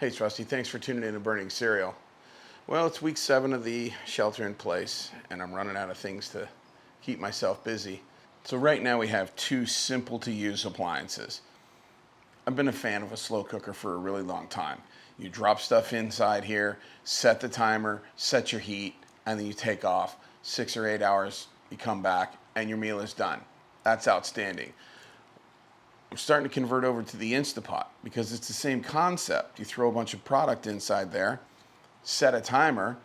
Hey, Trusty, thanks for tuning in to Burning Cereal. Well, it's week 7 of the shelter in place, and I'm running out of things to keep myself busy. So right now we have 2 simple to use appliances. I've been a fan of a slow cooker for a really long time. You drop stuff inside here, set the timer, set your heat, and then you take off. 6 or 8 hours, you come back, and your meal is done. That's outstanding. I'm starting to convert over to the Instapot because it's the same concept. You throw a bunch of product inside there, set a timer,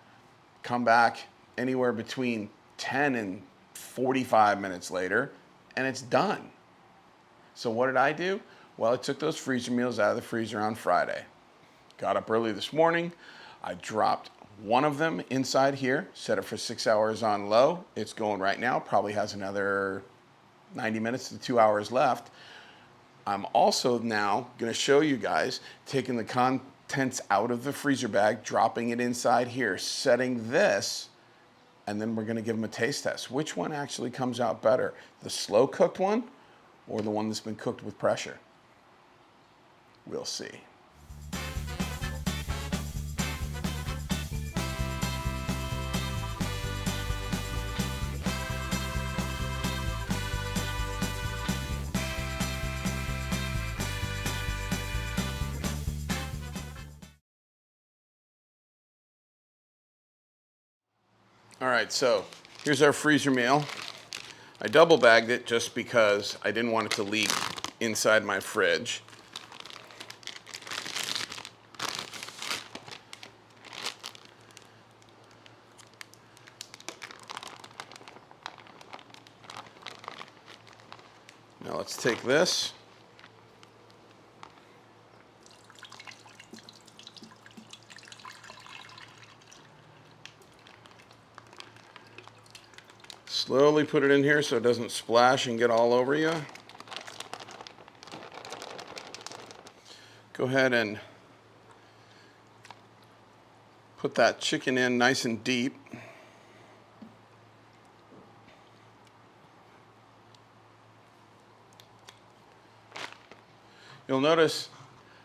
come back anywhere between 10 and 45 minutes later, and it's done. So what did I do? Well, I took those freezer meals out of the freezer on Friday. Got up early this morning. I dropped one of them inside here, set it for 6 hours on low. It's going right now, probably has another 90 minutes to 2 hours left. I'm also now going to show you guys taking the contents out of the freezer bag, dropping it inside here, setting this, and then we're going to give them a taste test. Which one actually comes out better? The slow cooked one or the one that's been cooked with pressure? We'll see. All right, so here's our freezer meal. I double bagged it just because I didn't want it to leak inside my fridge. Now let's take this. Slowly put it in here so it doesn't splash and get all over you. Go ahead and put that chicken in nice and deep. You'll notice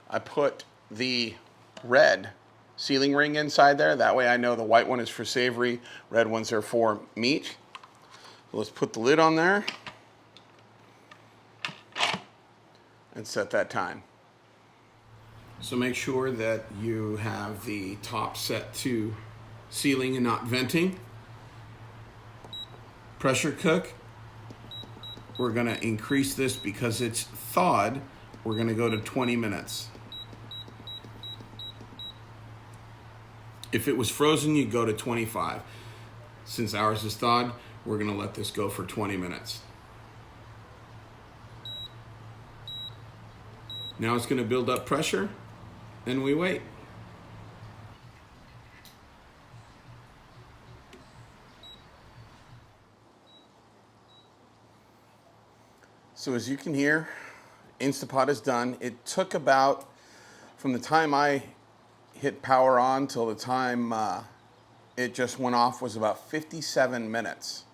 I put the red sealing ring inside there. That way I know the white one is for savory, red ones are for meat. Let's put the lid on there and set that time. So make sure that you have the top set to sealing and not venting. Pressure cook. We're going to increase this because it's thawed. We're going to go to 20 minutes. If it was frozen, you'd go to 25. Since ours is thawed, we're going to let this go for 20 minutes. Now it's going to build up pressure, and we wait. So as you can hear, Instapot is done. It took about, from the time I hit power on till the time it just went off, was about 57 minutes.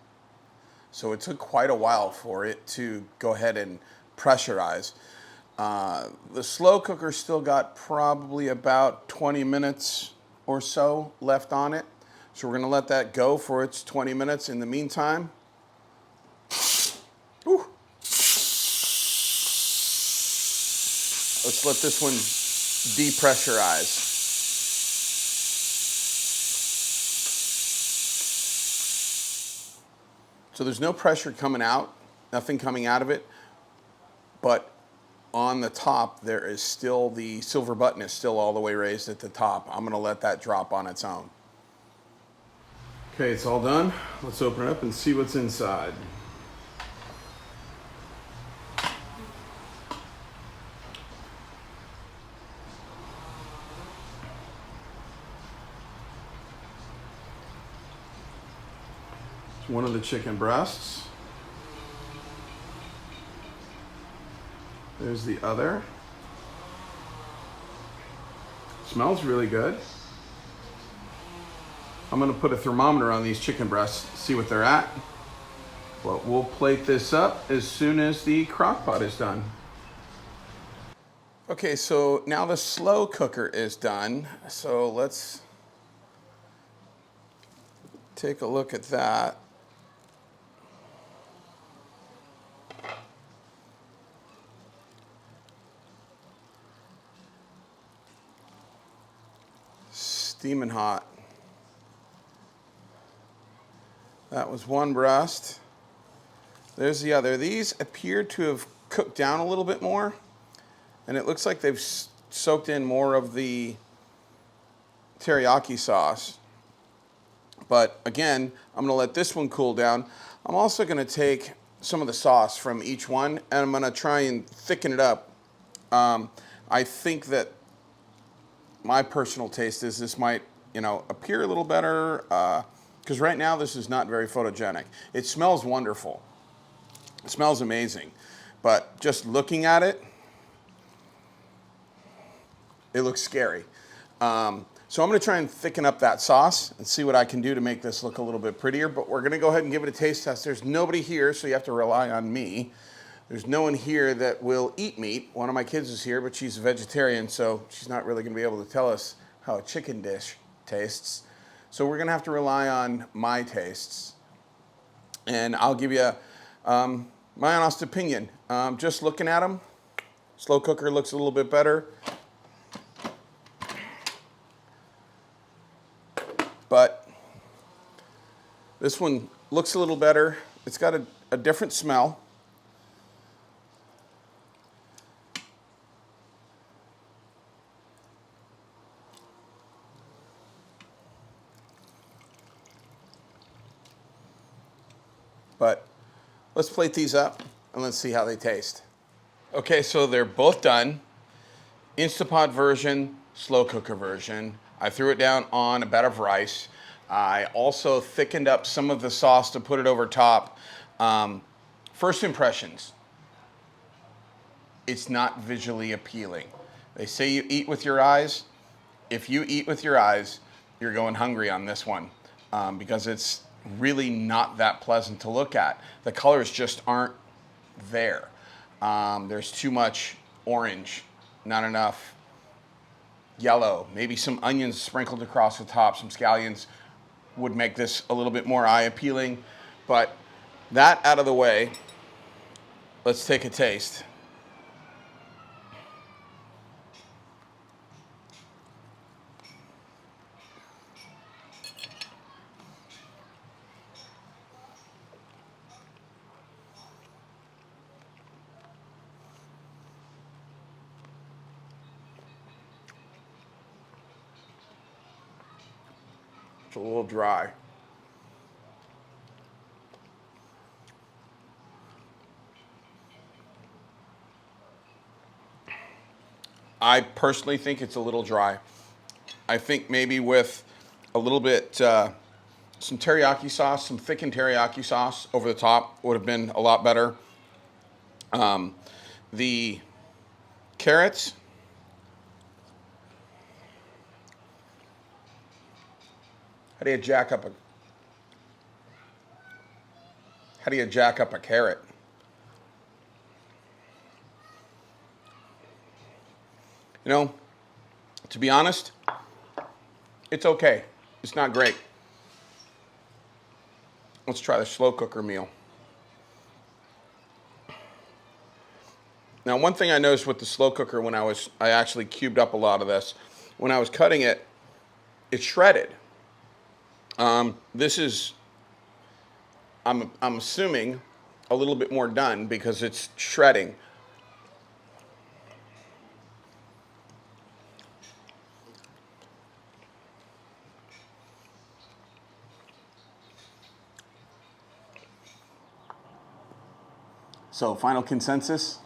So it took quite a while for it to go ahead and pressurize. The slow cooker still got probably about 20 minutes or so left on it. So we're going to let that go for its 20 minutes. In the meantime, whew, let's let this one depressurize. So there's no pressure coming out, nothing coming out of it, but on the top there is still, the silver button is still all the way raised at the top. I'm going to let that drop on its own. Okay, it's all done. Let's open it up and see what's inside. One of the chicken breasts. There's the other. Smells really good. I'm going to put a thermometer on these chicken breasts, see what they're at. But we'll plate this up as soon as the crock pot is done. Okay, so now the slow cooker is done. So let's take a look at that. Steaming hot. That was one breast. There's the other. These appear to have cooked down a little bit more, and it looks like they've soaked in more of the teriyaki sauce. But again, I'm gonna let this one cool down. I'm also gonna take some of the sauce from each one, and I'm gonna try and thicken it up. I think that my personal taste is this might, appear a little better, because right now this is not very photogenic. It smells wonderful. It smells amazing. But just looking at it, it looks scary. So I'm going to try and thicken up that sauce and see what I can do to make this look a little bit prettier. But we're going to go ahead and give it a taste test. There's nobody here, so you have to rely on me. There's no one here that will eat meat. One of my kids is here, but she's a vegetarian, so she's not really going to be able to tell us how a chicken dish tastes. So we're going to have to rely on my tastes. And I'll give you my honest opinion. Just looking at them, slow cooker looks a little bit better. But this one looks a little better. It's got a different smell. But let's plate these up and let's see how they taste. Okay, so they're both done. Instapot version, slow cooker version. I threw it down on a bed of rice. I also thickened up some of the sauce to put it over top. First impressions, it's not visually appealing. They say you eat with your eyes. If you eat with your eyes, you're going hungry on this one, because it's really not that pleasant to look at. The colors just aren't there. There's too much orange, not enough yellow, maybe some onions sprinkled across the top, some scallions would make this a little bit more eye appealing. But that out of the way, let's take a taste. It's a little dry. I personally think it's a little dry. I think maybe with a little bit, some teriyaki sauce, some thickened teriyaki sauce over the top would have been a lot better. The carrots, how do you jack up a carrot? To be honest, it's okay. It's not great. Let's try the slow cooker meal. Now, one thing I noticed with the slow cooker when I actually cubed up a lot of this, when I was cutting it, it shredded. This is, I'm assuming, a little bit more done because it's shredding. So, final consensus,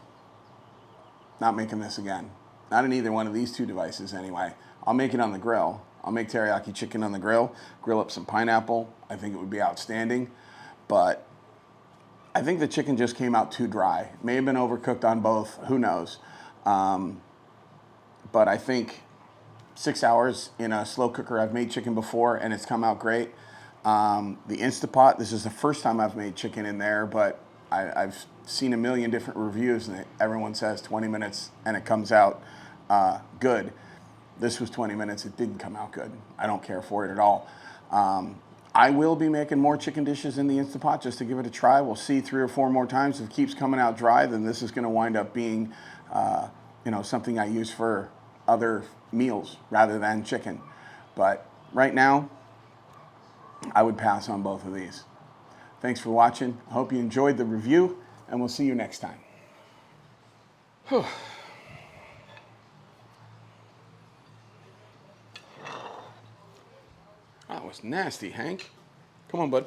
not making this again. Not in either one of these two devices anyway. I'll make it on the grill. I'll make teriyaki chicken on the grill up some pineapple. I think it would be outstanding. But I think the chicken just came out too dry. It may have been overcooked on both, who knows. But I think 6 hours in a slow cooker, I've made chicken before and it's come out great. The Instapot, this is the first time I've made chicken in there, but I've seen a million different reviews, and everyone says 20 minutes and it comes out good. This was 20 minutes. It didn't come out good. I don't care for it at all. I will be making more chicken dishes in the Instant Pot just to give it a try. We'll see 3 or 4 more times. If it keeps coming out dry, then this is going to wind up being, you know, something I use for other meals rather than chicken. But right now, I would pass on both of these. Thanks for watching. I hope you enjoyed the review, and we'll see you next time. Whew. That was nasty, Hank. Come on, bud.